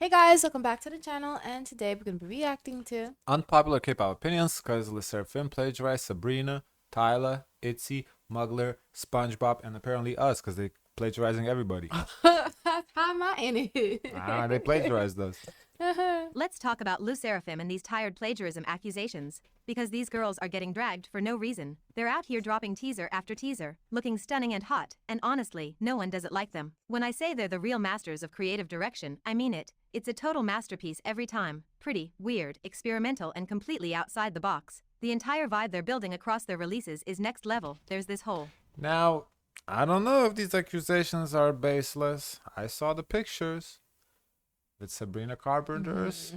Hey guys, welcome back to the channel, and today we're going to be reacting to Unpopular K-pop opinions, because LESSERAFIM plagiarized Sabrina, Tyla, ITZY, Mugler, SpongeBob, and apparently us, because they plagiarizing everybody. How am I in it? They plagiarized us. Let's talk about LESSERAFIM and these tired plagiarism accusations, because these girls are getting dragged for no reason. They're out here dropping teaser after teaser, looking stunning and hot, and honestly, no one does it like them. When I say they're the real masters of creative direction, I mean it. It's a total masterpiece every time. Pretty, weird, experimental, and completely outside the box. The entire vibe they're building across their releases is next level. There's this whole... Now, I don't know if these accusations are baseless. I saw the pictures with Sabrina Carpenter's.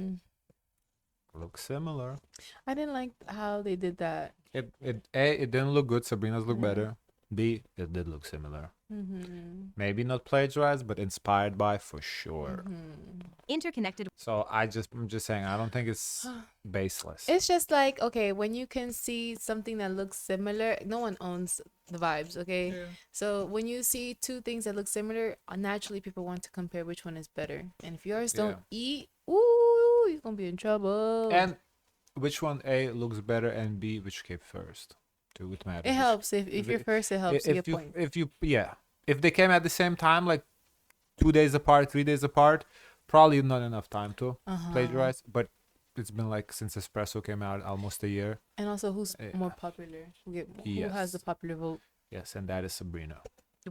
Look similar. I didn't like how they did that. It didn't look good. Sabrina's look better. B, it did look similar. Maybe not plagiarized, but inspired by for sure. interconnected. So I'm just saying, I don't think it's baseless. It's just like, okay, when you can see something that looks similar, no one owns the vibes, okay? Yeah. So when you see two things that look similar, naturally people want to compare which one is better. And if yours don't eat, ooh, you're gonna be in trouble. And which one A looks better, and B which came first? It matters. It helps if you're first. It helps you get point. If they came at the same time, like 2 days apart, 3 days apart, probably not enough time to plagiarize. But it's been like since Espresso came out, almost a year. And also, who's more popular? Who has the popular vote? Yes, and that is Sabrina.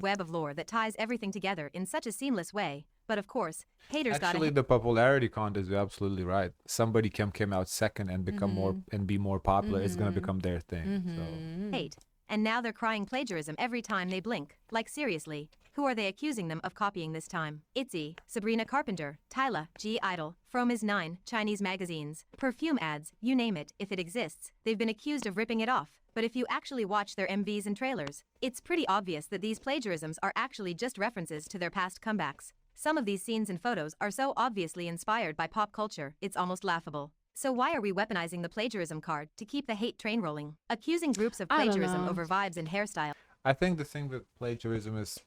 Web of lore that ties everything together in such a seamless way. But of course, haters got Actually, the popularity contest, you're absolutely right. Somebody came out second and become more and be more popular. It's gonna become their thing. So. hate. And now they're crying plagiarism every time they blink. Like seriously, who are they accusing them of copying this time? ITZY, Sabrina Carpenter, Tyla, G Idol, From is 9, Chinese magazines, perfume ads, you name it, if it exists. They've been accused of ripping it off. But if you actually watch their MVs and trailers, it's pretty obvious that these plagiarisms are actually just references to their past comebacks. Some of these scenes and photos are so obviously inspired by pop culture, it's almost laughable. So why are we weaponizing the plagiarism card to keep the hate train rolling? Accusing groups of plagiarism over vibes and hairstyle. I think the thing with plagiarism is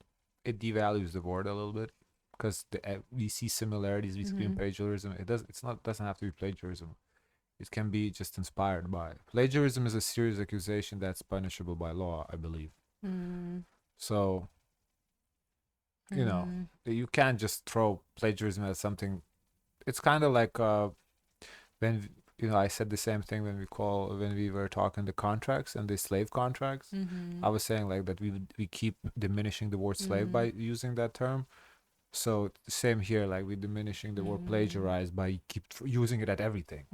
it devalues the word a little bit, because we see similarities between plagiarism. Doesn't have to be plagiarism. It can be just inspired by. Plagiarism is a serious accusation that's punishable by law, I believe. So, you know, you can't just throw plagiarism as something. It's kind of like when I said the same thing when we were talking the contracts and the slave contracts. I was saying like that we keep diminishing the word slave by using that term. So the same here, like we're diminishing the word plagiarized by keep using it at everything.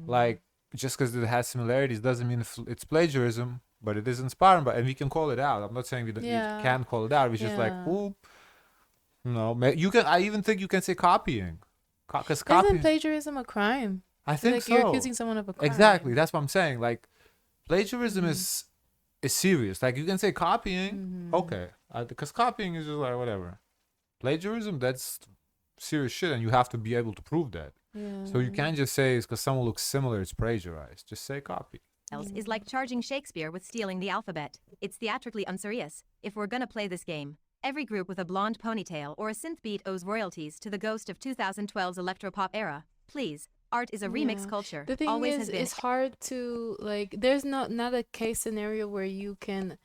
Like just because it has similarities doesn't mean it's plagiarism, but it is inspired by, and we can call it out. I'm not saying we can't call it out. We're just like, ooh, no, you can. I even think you can say copying, because Isn't plagiarism a crime? I think like so. You're accusing someone of a crime. Exactly. That's what I'm saying. Like plagiarism is serious. Like you can say copying, okay, because copying is just like whatever. Plagiarism, that's serious shit, and you have to be able to prove that. So you can't just say it's because someone looks similar, it's plagiarized. Just say copy. Is like charging Shakespeare with stealing the alphabet. It's theatrically unserious. If we're gonna play this game, every group with a blonde ponytail or a synth beat owes royalties to the ghost of 2012's electropop era. Please. Art is a remix culture. The thing Always is, has been. it's hard to, like, there's not a case scenario where you can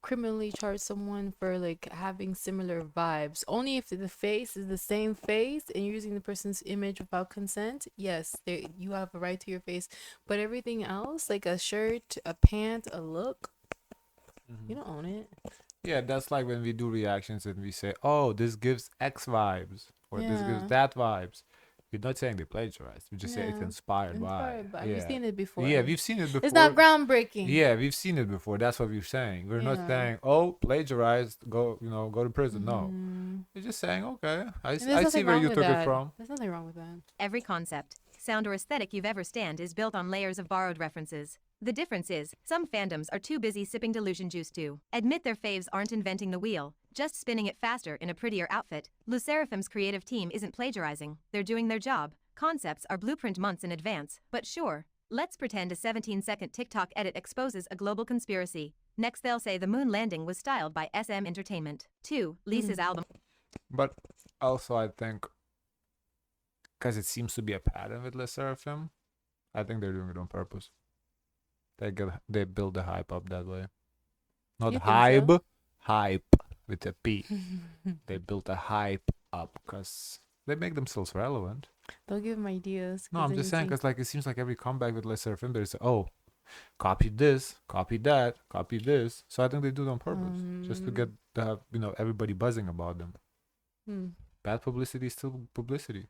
criminally charge someone for like having similar vibes. Only if the face is the same face and you're using the person's image without consent, yes, you have a right to your face. But everything else, like a shirt, a pant, a look, you don't own it. Yeah, that's like when we do reactions and we say, oh, this gives X vibes, or this gives that vibes. We're not saying they plagiarized. We just say it's inspired by. We've seen it before. Yeah, we've seen it before. It's not groundbreaking. Yeah, we've seen it before. That's what we're saying. We're not saying, oh, plagiarized, go to prison. No. We're just saying, okay, I see where you took it from. There's nothing wrong with that. Every concept, sound, or aesthetic you've ever stand is built on layers of borrowed references. The difference is, some fandoms are too busy sipping delusion juice to admit their faves aren't inventing the wheel, just spinning it faster in a prettier outfit. LESSERAFIM's creative team isn't plagiarizing, they're doing their job. Concepts are blueprint months in advance, but sure, let's pretend a 17-second TikTok edit exposes a global conspiracy. Next they'll say the moon landing was styled by SM Entertainment. 2. Lisa's album. But also I think because it seems to be a pattern with LESSERAFIM. I think they're doing it on purpose. They build the hype up that way. Not You think hype, so? hype with a P. They built a hype up because they make themselves relevant. Don't give them ideas. No, 'cause I'm then just you saying think, because like it seems like every comeback with LESSERAFIM, there's copy this, copy that, copy this. So I think they do it on purpose just to get everybody buzzing about them. Bad publicity is still publicity.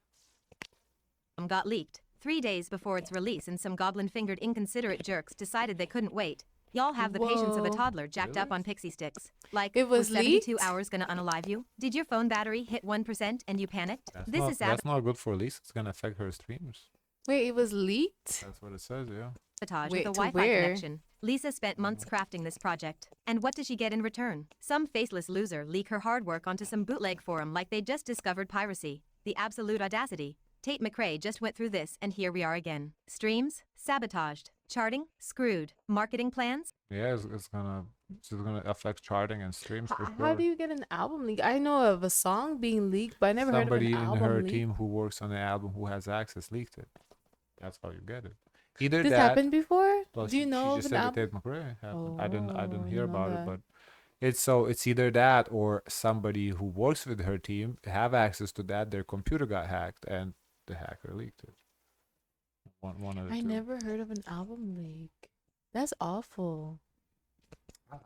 Got leaked 3 days before its release, and some goblin-fingered inconsiderate jerks decided they couldn't wait. Y'all have the patience of a Whoa. toddler jacked up Really? on pixie sticks. Like, It was 72 leaked? hours gonna unalive you? Did your phone battery hit 1% and you panicked? That's not good for Lisa. It's gonna affect her streams. Wait, it was leaked? That's what it says, yeah. Sabotage Wait, with a to Wi-Fi where? connection. Lisa spent months crafting this project. And what does she get in return? Some faceless loser leak her hard work onto some bootleg forum like they just discovered piracy. The absolute audacity. Tate McRae just went through this, and here we are again. Streams? Sabotaged. Charting? Screwed. Marketing plans? Yeah, it's gonna affect charting and streams for How sure. do you get an album leak? I know of a song being leaked, but I never Somebody heard of an in album her leak. team who works on the album who has access leaked it. That's how you get it. Either This that. happened before? Well, Do you know she of just an said that album? Tate McRae happened. Oh, I didn't hear didn't know about it, that. but it's either that or somebody who works with her team have access to that. Their computer got hacked and the hacker leaked it. One of the I two. never heard of an album leak. That's awful.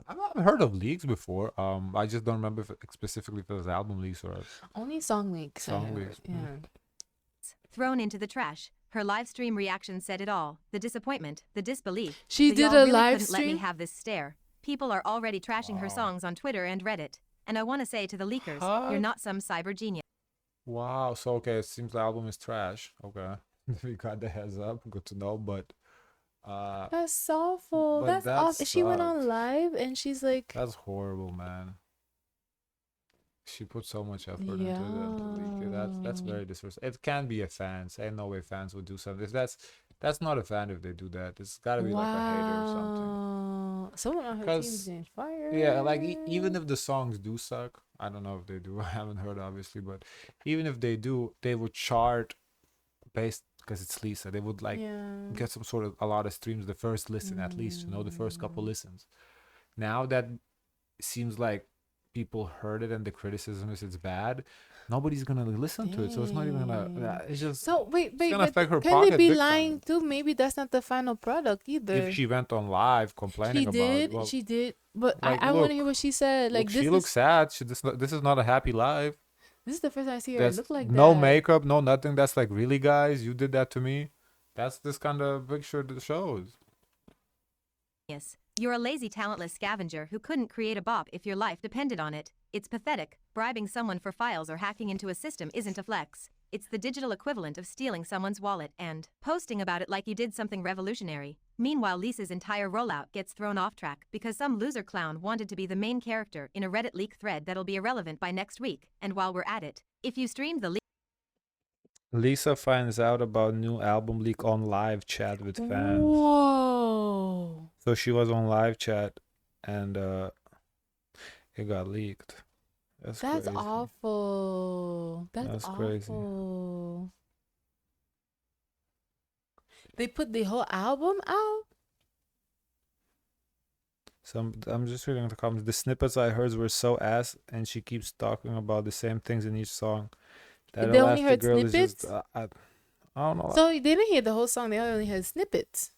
I've not heard of leaks before. I just don't remember specifically if it was album leaks or Only song leaks. I Song heard, leaks, Yeah. Thrown into the trash. Her live stream reaction said it all. The disappointment, the disbelief. She that did y'all a really live couldn't let me stream? have this stare. People are already trashing her Wow. songs on Twitter and Reddit. And I want to say to the leakers, Huh? you're not some cyber genius. Wow. So okay, it seems the album is trash. Okay, we got the heads up. Good to know. But That's awful. But That's that awful. She went on sucks. live and she's like, that's horrible, man. She put so much effort into it and to leak it. That's Yeah. very disrespectful. It can be a fan. Ain't no way fans would do something. If that's not a fan if they do that. It's got to be like a hater or something. wow. Someone on her 'Cause, team's getting fired. Yeah, like even if the songs do suck, I don't know if they do. I haven't heard obviously, but even if they do, they would chart based because it's Lisa. They would like Yeah. get some sort of a lot of streams the first listen at least, the first couple listens. Now that seems like people heard it and the criticism is it's bad, nobody's gonna listen to it, so it's not even gonna. It's just So wait, gonna but affect her can they pocket be big time. lying too? Maybe that's not the final product either. if she went on live complaining She did, about, well, she did, but like, I want look, to hear what she said. Like look, this she looks sad. This is not a happy life. this is the first time I see her There's look like no that. makeup, no nothing. That's like, really, guys, you did that to me. That's this kind of picture that shows. Yes. You're a lazy, talentless scavenger who couldn't create a bop if your life depended on it. It's pathetic. Bribing someone for files or hacking into a system isn't a flex. It's the digital equivalent of stealing someone's wallet and posting about it like you did something revolutionary. Meanwhile, Lisa's entire rollout gets thrown off track because some loser clown wanted to be the main character in a Reddit leak thread that'll be irrelevant by next week. And while we're at it, if you streamed the leak, Lisa finds out about new album leak on live chat with fans. Whoa. So she was on live chat and it got leaked. That's crazy. awful. That's crazy. awful. They put the whole album out? I'm just reading the comments. The snippets I heard were so ass, and she keeps talking about the same things in each song. That They only Elastic heard Girl is snippets? just, I don't know. So they didn't hear the whole song, they only heard snippets.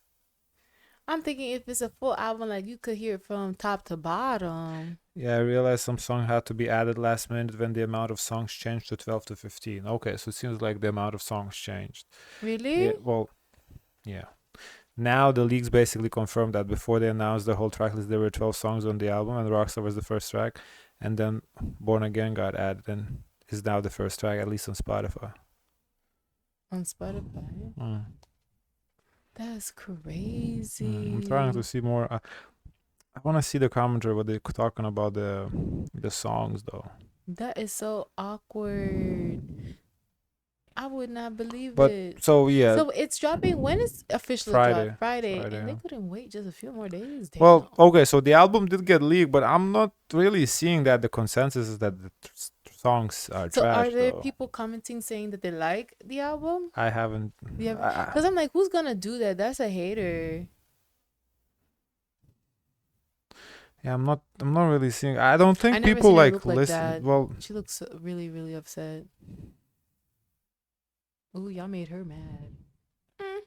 I'm thinking if it's a full album, like you could hear it from top to bottom. Yeah, I realized some song had to be added last minute when the amount of songs changed to 12 to 15. Okay, so it seems like the amount of songs changed. Really? Yeah, well, yeah. Now the leaks basically confirmed that before they announced the whole tracklist, there were 12 songs on the album, and Rockstar was the first track, and then Born Again got added and is now the first track, at least on Spotify. On Spotify? Mm. That's crazy. I'm trying to see more. I want to see the commentary what they're talking about the songs though. That is so awkward. I would not believe But it. so yeah. So it's dropping. When is officially Friday. dropped? Friday. Friday, And they yeah. couldn't wait just a few more days. Well, Damn. okay, so the album did get leaked, but I'm not really seeing that the consensus is that the songs are So trash are there though. people commenting saying that they like the album? I haven't. Because I'm like, who's gonna do that? That's a hater. Yeah, I'm not really seeing. I don't think I never people seen her like look like listen. that. Well, She looks really, really upset. Ooh, y'all made her mad. Mm.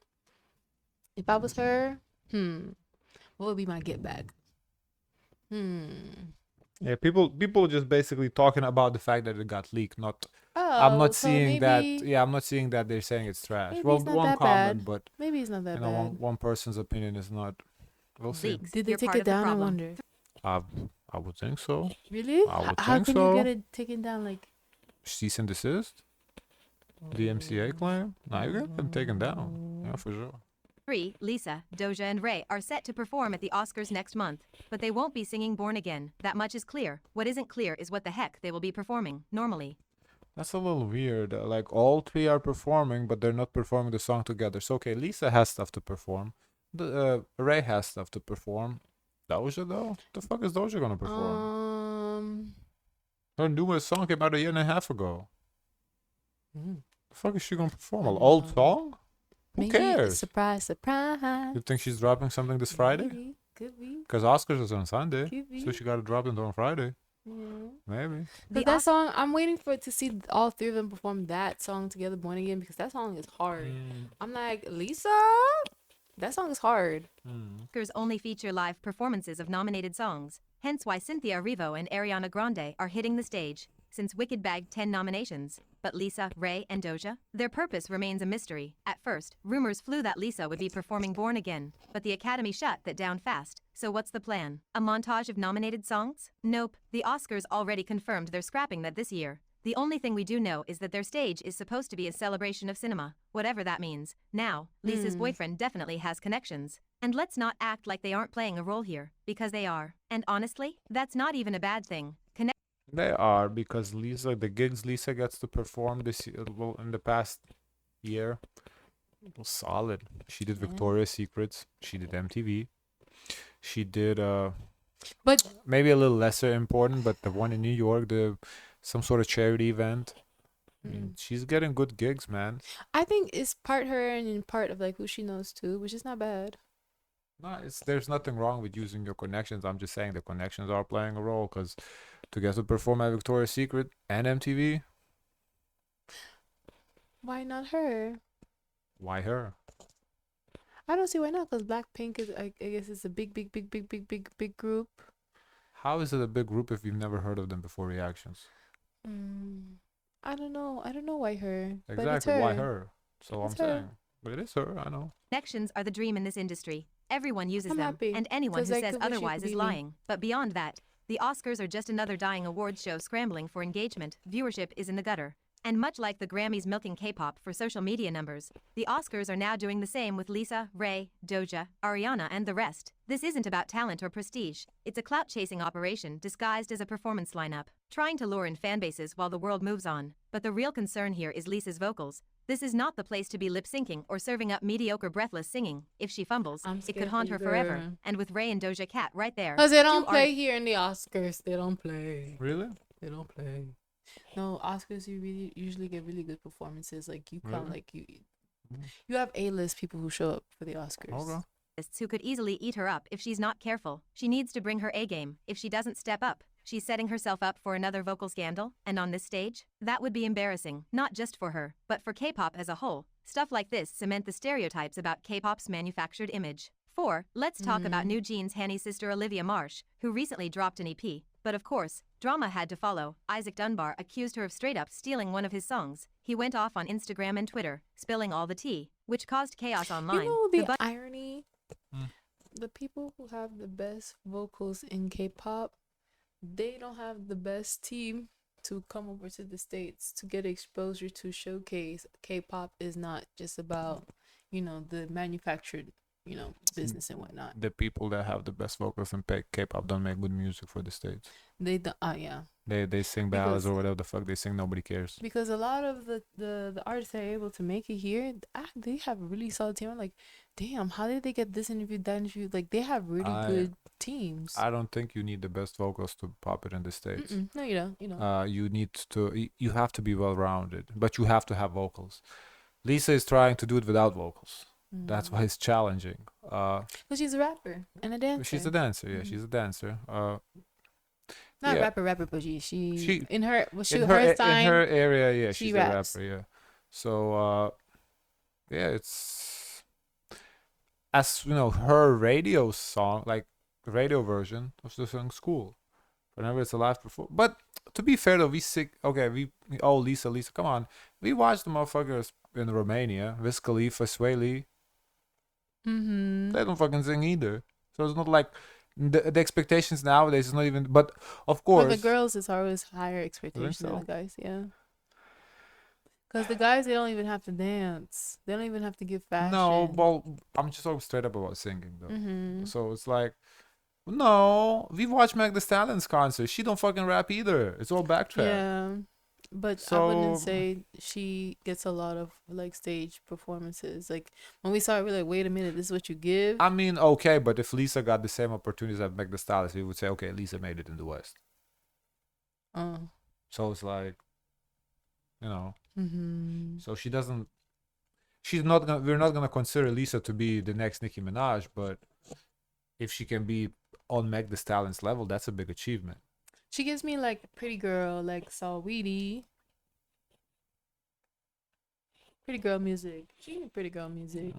If I was her, what would be my get back? yeah, people just basically talking about the fact that it got leaked. Not, I'm Oh, not so seeing that. maybe Yeah, I'm not seeing that they're saying it's trash. maybe Well, it's not one that comment, bad. but Maybe it's not that bad. one person's opinion is not. We'll see. Leaks. Did they You're take part it of the down? I problem. wonder. I would think so. Really? I would How think can so. you get it taken down? Like Cease and desist. The MCA claim. Now you get them taken down. Yeah, for sure. 3. Lisa, Doja and Ray are set to perform at the Oscars next month, but they won't be singing Born Again. That much is clear. What isn't clear is what the heck they will be performing, normally. That's a little weird. Like all three are performing, but they're not performing the song together. So okay, Lisa has stuff to perform. The Ray has stuff to perform. Doja though, the fuck is Doja gonna perform? Her newest song came out a year and a half ago. The fuck is she gonna perform? An old song? Who maybe cares? surprise, surprise. You think she's dropping something this Friday? Maybe. Could be. Because Oscars is on Sunday, Could be. so she gotta drop it on Friday. Yeah. Maybe. But that song, I'm waiting for it to see all three of them perform that song together, Born Again, because that song is hard. I'm like, Lisa, that song is hard. Oscars only feature live performances of nominated songs, hence why Cynthia Erivo and Ariana Grande are hitting the stage, since Wicked bagged 10 nominations. But Lisa, Ray, and Doja? Their purpose remains a mystery. At first, rumors flew that Lisa would be performing Born Again, but the Academy shut that down fast. So what's the plan? A montage of nominated songs? Nope, the Oscars already confirmed they're scrapping that this year. The only thing we do know is that their stage is supposed to be a celebration of cinema, whatever that means. Now, Lisa's boyfriend definitely has connections. And let's not act like they aren't playing a role here, because they are. And honestly, that's not even a bad thing. They are, because Lisa, the gigs Lisa gets to perform this year, well, in the past year, was solid. She did Victoria's Secrets. She did MTV. She did but maybe a little lesser important, but the one in New York, some sort of charity event. I mean, she's getting good gigs, man. I think it's part her and in part of like who she knows too, which is not bad. No, there's nothing wrong with using your connections. I'm just saying the connections are playing a role, because to get to perform at Victoria's Secret and MTV, Why not her? why her? I don't see why not, because Blackpink is, I guess, it's a big group. How is it a big group if you've never heard of them before? Reactions. I don't know why her. But it's Exactly, her. why her? So It's I'm her. saying, but it is her. I know. Connections are the dream in this industry. Everyone uses I'm them, happy, and anyone 'cause who I says could wish it otherwise could is be me. lying. But beyond that, the Oscars are just another dying awards show scrambling for engagement. Viewership is in the gutter. And much like the Grammys milking K-pop for social media numbers, the Oscars are now doing the same with Lisa, Ray, Doja, Ariana, and the rest. This isn't about talent or prestige. It's a clout-chasing operation disguised as a performance lineup, trying to lure in fanbases while the world moves on. But the real concern here is Lisa's vocals. This is not the place to be lip-syncing or serving up mediocre breathless singing. If she fumbles, it could haunt her forever. And with Ray and Doja Cat right there. Because they don't play here in the Oscars. They don't play. Really? They don't play. No, Oscars, you really usually get really good performances. Like you come, like you have A-list people who show up for the Oscars. Okay. Who could easily eat her up if she's not careful. She needs to bring her A game. If she doesn't step up, she's setting herself up for another vocal scandal. And on this stage, that would be embarrassing, not just for her, but for K-pop as a whole. Stuff like this cement the stereotypes about K-pop's manufactured image. 4. Let's talk about New Jeans' Hanny's sister Olivia Marsh, who recently dropped an EP. But of course, drama had to follow. Isaac Dunbar accused her of straight up stealing one of his songs. He went off on Instagram and Twitter, spilling all the tea, which caused chaos online. You know the irony? The people who have the best vocals in K-pop, they don't have the best team to come over to the States to get exposure to showcase. K-pop is not just about, the manufactured, business and whatnot. The people that have the best vocals in K-pop don't make good music for the States. They don't. Oh yeah. They sing ballads because or whatever the fuck they sing. Nobody cares. because a lot of the artists that are able to make it here, they have a really solid team. I'm like, damn, how did they get this interview, that interview? Like they have really I good teams. I don't think you need the best vocals to pop it in the States. No, you don't. You know. You need to. You have to be well rounded, but you have to have vocals. Lisa is trying to do it without vocals. That's why it's challenging. Because she's a rapper and a dancer. She's a dancer. Yeah, she's a dancer. Not yeah. rapper, but she in her well, she in her her area, yeah, she she's raps. a rapper, yeah. So yeah, it's as you know, her radio song, like the radio version of the song "School." Whenever it's a live performance. But to be fair though, Lisa, come on, we watched the motherfuckers in Romania, Wiz Khalifa, Sway Lee. They don't fucking sing either. So it's not like the expectations nowadays is not even. But of course, for the girls, it's always higher expectations than the guys. Yeah. Because the guys, they don't even have to dance. They don't even have to give fashion. No, well, I'm just talking straight up about singing though. So it's like, no, we watched Meg Thee Stallion's concert. She don't fucking rap either. It's all backtrack. Yeah, but I wouldn't say she gets a lot of like stage performances. Like when we saw it, we're like, wait a minute, this is what you give. I mean, okay, but if Lisa got the same opportunities as Meg Thee Stallion, we would say, okay, Lisa made it in the West. So it's like, you know. So she doesn't. She's not gonna. We're not gonna consider Lisa to be the next Nicki Minaj, but if she can be on Meg Thee Stallion's level, that's a big achievement. She gives me like Pretty Girl, like Saweetie. Pretty Girl music. She gives me Pretty Girl music.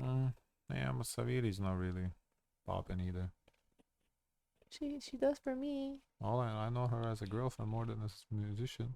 Yeah, but Saweetie's not really popping either. She does for me. All I know her as a girlfriend more than as a musician.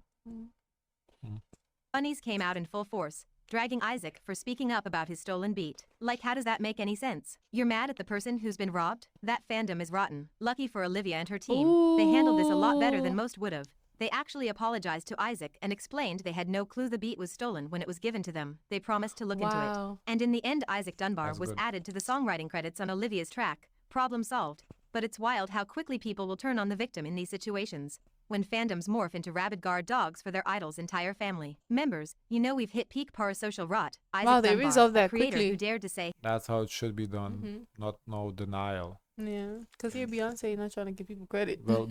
Bunnies came out in full force, dragging Isaac for speaking up about his stolen beat. Like, how does that make any sense? You're mad at the person who's been robbed? That fandom is rotten. Lucky for Olivia and her team, they handled this a lot better than most would have. They actually apologized to Isaac and explained they had no clue the beat was stolen when it was given to them. They promised to look into it. And in the end, Isaac Dunbar was added to the songwriting credits on Olivia's track. Problem solved. But it's wild how quickly people will turn on the victim in these situations. When fandoms morph into rabid guard dogs for their idol's entire family. Members, you know we've hit peak parasocial rot. Isaac they Dunbar, resolved that creator quickly. who dared to say, that's how it should be done. Not no denial. Yeah, because you're Beyonce, not trying to give people credit. Well,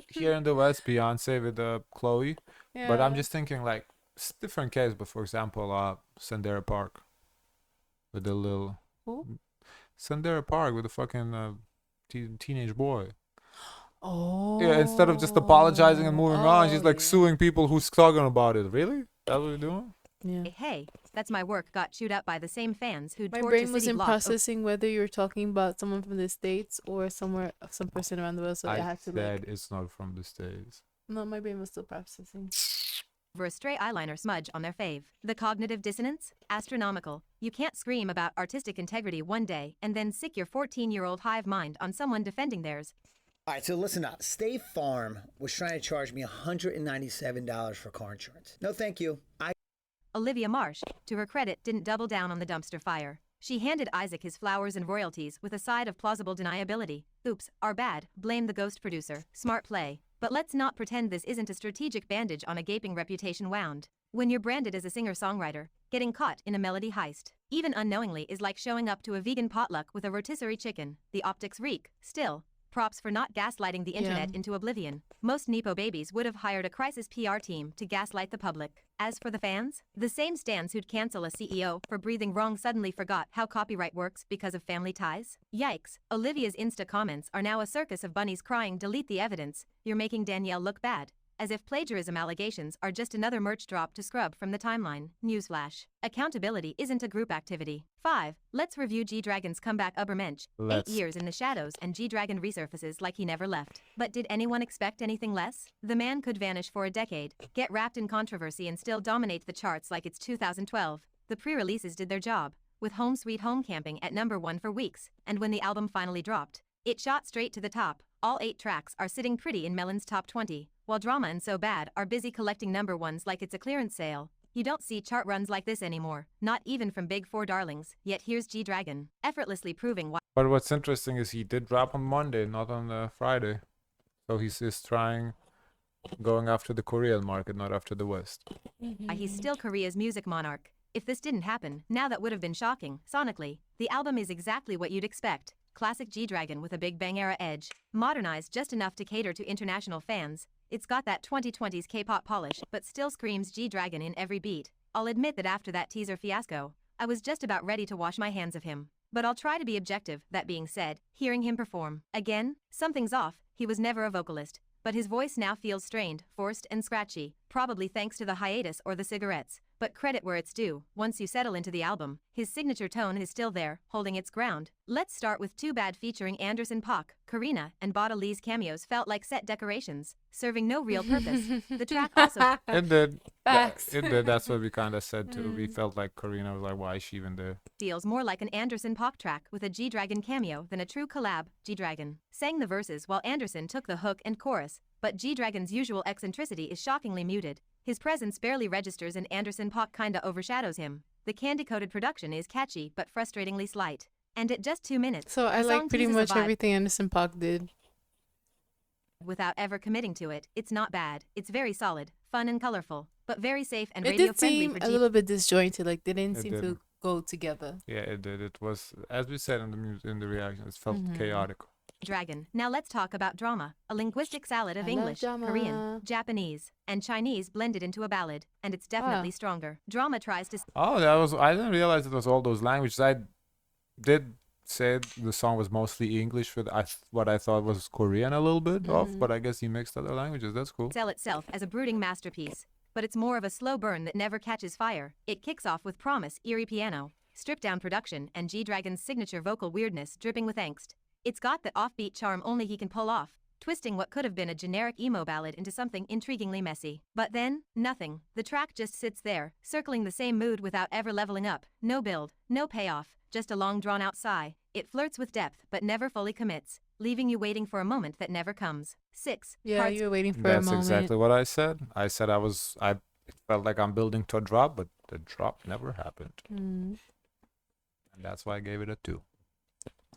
here in the West, Beyonce with Chloe. Yeah. But I'm just thinking like it's a different case. But for example, Sandera Park with the little Sandera Park with the fucking teenage boy. Oh. Yeah, instead of just apologizing and moving on, she's like suing people who's talking about it. Really? That's what you're doing? Yeah. Hey, that's my work got chewed up by the same fans who my brain wasn't processing whether you were talking about someone from the States or some person around the world. So I had to said it's not from the States. No, my brain was still processing. For a stray eyeliner smudge on their fave. The cognitive dissonance? Astronomical. You can't scream about artistic integrity one day and then sick your 14-year-old hive mind on someone defending theirs. All right, so listen up. State Farm was trying to charge me $197 for car insurance. No, thank you. Olivia Marsh, to her credit, didn't double down on the dumpster fire. She handed Isaac his flowers and royalties with a side of plausible deniability. Oops, our bad. Blame the ghost producer. Smart play. But let's not pretend this isn't a strategic bandage on a gaping reputation wound. When you're branded as a singer-songwriter, getting caught in a melody heist, even unknowingly, is like showing up to a vegan potluck with a rotisserie chicken. The optics reek. Still, props for not gaslighting the internet into oblivion. Most Nepo babies would have hired a crisis PR team to gaslight the public. As for the fans, the same stans who'd cancel a CEO for breathing wrong suddenly forgot how copyright works because of family ties. Yikes, Olivia's Insta comments are now a circus of bunnies crying, delete the evidence, you're making Danielle look bad. As if plagiarism allegations are just another merch drop to scrub from the timeline. Newsflash. Accountability isn't a group activity. 5. Let's review G-Dragon's comeback Ubermensch. 8 years in the shadows and G-Dragon resurfaces like he never left. But did anyone expect anything less? The man could vanish for a decade, get wrapped in controversy and still dominate the charts like it's 2012. The pre-releases did their job, with Home Sweet Home camping at #1 for weeks, and when the album finally dropped, it shot straight to the top. All 8 tracks are sitting pretty in Melon's top 20, while Drama and So Bad are busy collecting #1s like it's a clearance sale. You don't see chart runs like this anymore, not even from Big Four darlings, yet here's G-Dragon, effortlessly proving why. But what's interesting is he did drop on Monday, not on Friday. So he's trying going after the Korean market, not after the West. He's still Korea's music monarch. If this didn't happen, now that would have been shocking. Sonically, the album is exactly what you'd expect. Classic G-Dragon with a Big Bang era edge. Modernized just enough to cater to international fans. It's got that 2020s K-pop polish, but still screams G-Dragon in every beat. I'll admit that after that teaser fiasco, I was just about ready to wash my hands of him. But I'll try to be objective. That being said, hearing him perform, again, something's off. He was never a vocalist, but his voice now feels strained, forced, and scratchy, probably thanks to the hiatus or the cigarettes. But credit where it's due, once you settle into the album, his signature tone is still there, holding its ground. Let's start with Too Bad featuring Anderson .Paak, Karina, and Bada Lee's cameos felt like set decorations, serving no real purpose. The track also It did. Facts. It did. That's what we kind of said too. We felt like Karina was like, why is she even there? feels more like an Anderson .Paak track with a G-Dragon cameo than a true collab. G-Dragon sang the verses while Anderson took the hook and chorus, but G-Dragon's usual eccentricity is shockingly muted. His presence barely registers and Anderson .Paak kinda overshadows him. The candy-coated production is catchy but frustratingly slight. And at just 2 minutes, So I the song like pretty teases a much vibe everything Anderson .Paak did. without ever committing to it. It's not bad. It's very solid, fun and colorful, but very safe and It radio did friendly seem for a little bit disjointed, like they didn't It seem did. to go together. Yeah, it did. It was, as we said in the reaction, it felt Mhm. chaotic. Dragon. Now let's talk about drama. A linguistic salad of I love English, drama. Korean, Japanese, and Chinese blended into a ballad, and it's definitely stronger. Drama tries to Oh, that was. I didn't realize it was all those languages. I did say the song was mostly English with what I thought was Korean a little bit off, but I guess he mixed other languages. That's cool. sell itself as a brooding masterpiece, but it's more of a slow burn that never catches fire. It kicks off with promise, eerie piano, stripped down production, and G-Dragon's signature vocal weirdness dripping with angst. It's got that offbeat charm only he can pull off, twisting what could have been a generic emo ballad into something intriguingly messy. But then, nothing. The track just sits there, circling the same mood without ever leveling up. No build, no payoff, just a long drawn-out sigh. It flirts with depth but never fully commits, leaving you waiting for a moment that never comes. 6. Yeah, Parts you were waiting for That's a moment. exactly what I said. I said it felt like I'm building to a drop, but the drop never happened. Mm. And that's why I gave it a 2.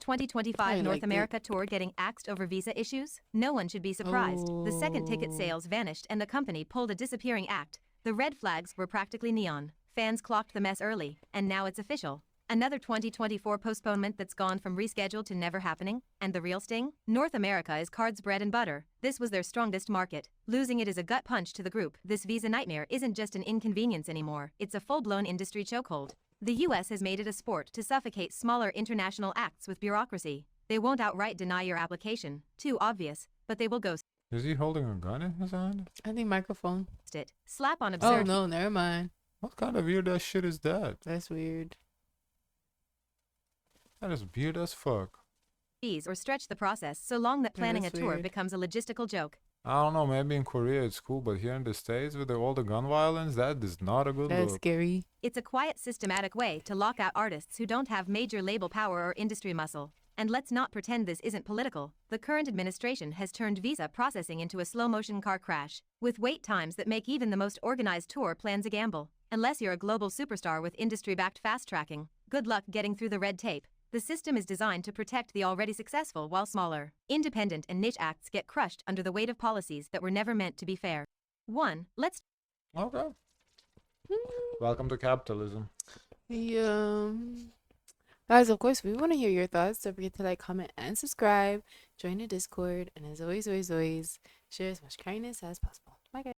2025 I North liked it. America tour getting axed over visa issues? No one should be surprised. The second ticket Oh. sales vanished and the company pulled a disappearing act. The red flags were practically neon. Fans clocked the mess early, and now it's official. Another 2024 postponement that's gone from rescheduled to never happening. And the real sting? North America is Card's bread and butter. This was their strongest market. Losing it is a gut punch to the group. This visa nightmare isn't just an inconvenience anymore. It's a full-blown industry chokehold. The US has made it a sport to suffocate smaller international acts with bureaucracy. They won't outright deny your application, too obvious, but they will ghost Is he holding a gun in his hand? I think microphone. it. Slap on Oh absurd no, never mind. What kind of weird ass shit is that? That's weird. That is weird as fuck. fees or stretch the process so long that Yeah, planning a that's tour weird. becomes a logistical joke. I don't know, maybe in Korea it's cool, but here in the States with all the gun violence, that is not a good That's look. scary. It's a quiet, systematic way to lock out artists who don't have major label power or industry muscle. And let's not pretend this isn't political. The current administration has turned visa processing into a slow-motion car crash, with wait times that make even the most organized tour plans a gamble. Unless you're a global superstar with industry-backed fast-tracking, good luck getting through the red tape. The system is designed to protect the already successful while smaller, independent and niche acts get crushed under the weight of policies that were never meant to be fair. 1. Let's Okay. Welcome to capitalism. Yeah. Guys, of course, we want to hear your thoughts. Don't forget to like, comment, and subscribe. Join the Discord. And as always, share as much kindness as possible. Bye, guys.